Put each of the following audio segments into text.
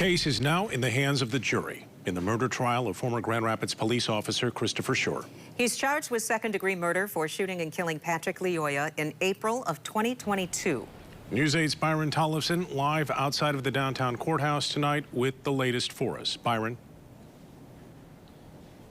Case is now in the hands of the jury in the murder trial of former Grand Rapids police officer Christopher Schurr. He's charged with second-degree murder for shooting and killing Patrick Lyoya in April of 2022. News 8's Byron Tollefson live outside of the downtown courthouse tonight with the latest for us. Byron.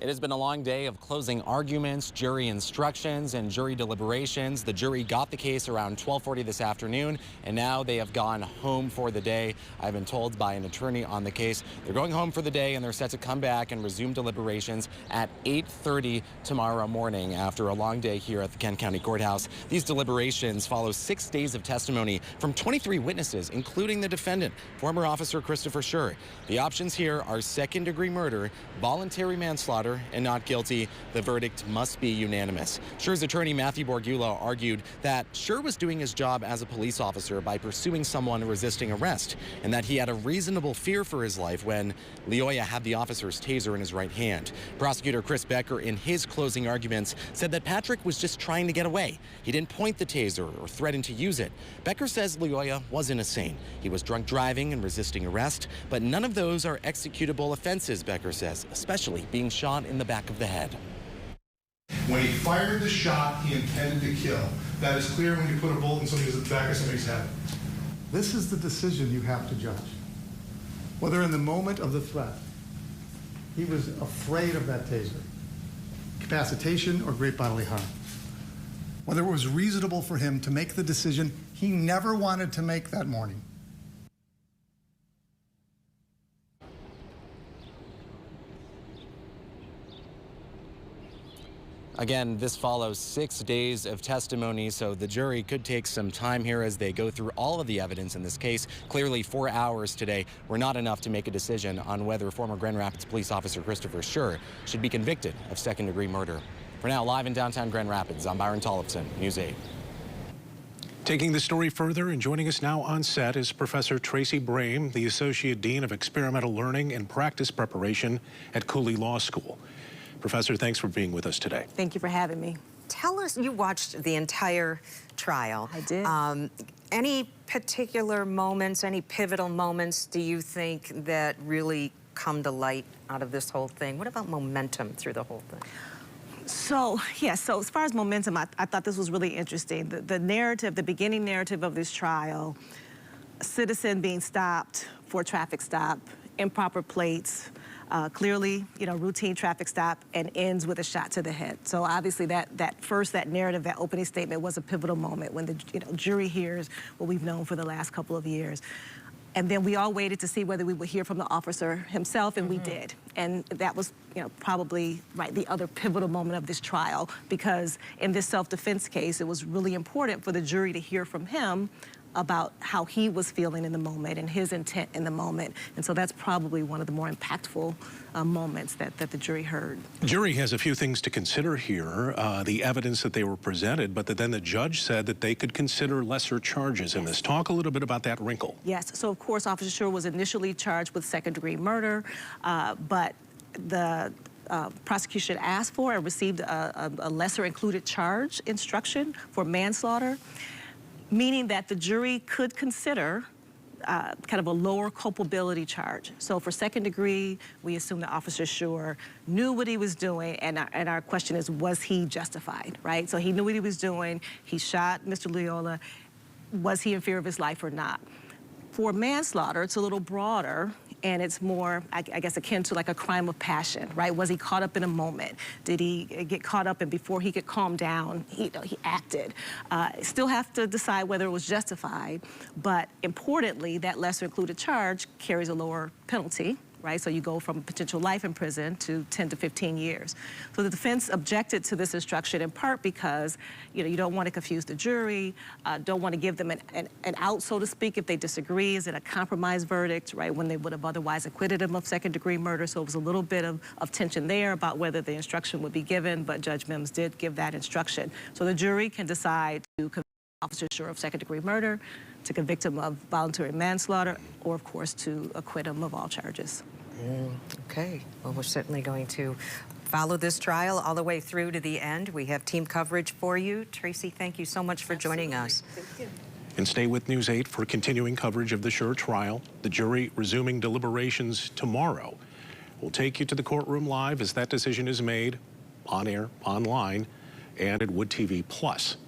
It has been a long day of closing arguments, jury instructions, and jury deliberations. The jury got the case around 12:40 this afternoon, and now they have gone home for the day. I've been told by an attorney on the case they're going home for the day, and they're set to come back and resume deliberations at 8:30 tomorrow morning after a long day here at the Kent County Courthouse. These deliberations follow 6 days of testimony from 23 witnesses, including the defendant, former officer Christopher Schurr. The options here are second-degree murder, voluntary manslaughter, and not guilty. The verdict must be unanimous. Schurr's attorney Matthew Borgula argued that Schurr was doing his job as a police officer by pursuing someone resisting arrest, and that he had a reasonable fear for his life when Lyoya had the officer's taser in his right hand. Prosecutor Chris Becker, in his closing arguments, said that Patrick was just trying to get away. He didn't point the taser or threaten to use it. Becker says Lyoya wasn't insane. He was drunk driving and resisting arrest, but none of those are executable offenses, Becker says, especially being shot in the back of the head. When he fired the shot, he intended to kill. That is clear when you put a bullet in the back of somebody's head. This is the decision you have to judge. Whether in the moment of the threat, he was afraid of that taser, capacitation, or great bodily harm. Whether it was reasonable for him to make the decision he never wanted to make that morning. Again, this follows 6 days of testimony, so the jury could take some time here as they go through all of the evidence in this case. Clearly, 4 hours today were not enough to make a decision on whether former Grand Rapids police officer Christopher Schurr should be convicted of second-degree murder. For now, live in downtown Grand Rapids, I'm Byron Tollefson, News 8. Taking the story further and joining us now on set is Professor Tracy Brame, the Associate Dean of Experimental Learning and Practice Preparation at Cooley Law School. Professor, thanks for being with us today. Thank you for having me. Tell us, you watched the entire trial. I did. Any particular moments, any pivotal moments do you think that really come to light out of this whole thing? What about momentum through the whole thing? So as far as momentum, I thought this was really interesting. The narrative, the beginning narrative of this trial, a citizen being stopped for a traffic stop, improper plates, clearly, routine traffic stop, and ends with a shot to the head. So obviously that narrative, that opening statement was a pivotal moment when the jury hears what we've known for the last couple of years. And then we all waited to see whether we would hear from the officer himself, and we did. And that was, probably the other pivotal moment of this trial, because in this self-defense case, it was really important for the jury to hear from him about how he was feeling in the moment and his intent in the moment. And so that's probably one of the more impactful moments that the jury heard. The jury has a few things to consider here, the evidence that they were presented, but then the judge said that they could consider lesser charges in this. Talk a little bit about that wrinkle. Yes, so of course Officer Schurr was initially charged with second-degree murder, but the prosecution asked for and received a lesser included charge instruction for manslaughter, meaning that the jury could consider kind of a lower culpability charge. So for second degree, we assume that Officer Schurr knew what he was doing, and our question is, was he justified, right? So he knew what he was doing. He shot Mr. Lyoya. Was he in fear of his life or not? For manslaughter, it's a little broader, and it's more, I guess, akin to like a crime of passion, right? Was he caught up in a moment? Did he get caught up, and before he could calm down, he acted? Still have to decide whether it was justified, but importantly, that lesser included charge carries a lower penalty, right? So you go from potential life in prison to 10 to 15 years. So the defense objected to this instruction in part because, you don't want to confuse the jury, don't want to give them an out, so to speak, if they disagree. Is it a compromise verdict, right, when they would have otherwise acquitted him of second-degree murder? So it was a little bit of tension there about whether the instruction would be given, but Judge Mims did give that instruction. So the jury can decide to convict Officer Schurr of second-degree murder, to convict him of voluntary manslaughter, or, of course, to acquit him of all charges. Okay. Well, we're certainly going to follow this trial all the way through to the end. We have team coverage for you. Tracy, thank you so much for joining us. Thank you. And stay with News 8 for continuing coverage of the Schurr trial. The jury resuming deliberations tomorrow. We'll take you to the courtroom live as that decision is made, on air, online, and at Wood TV Plus.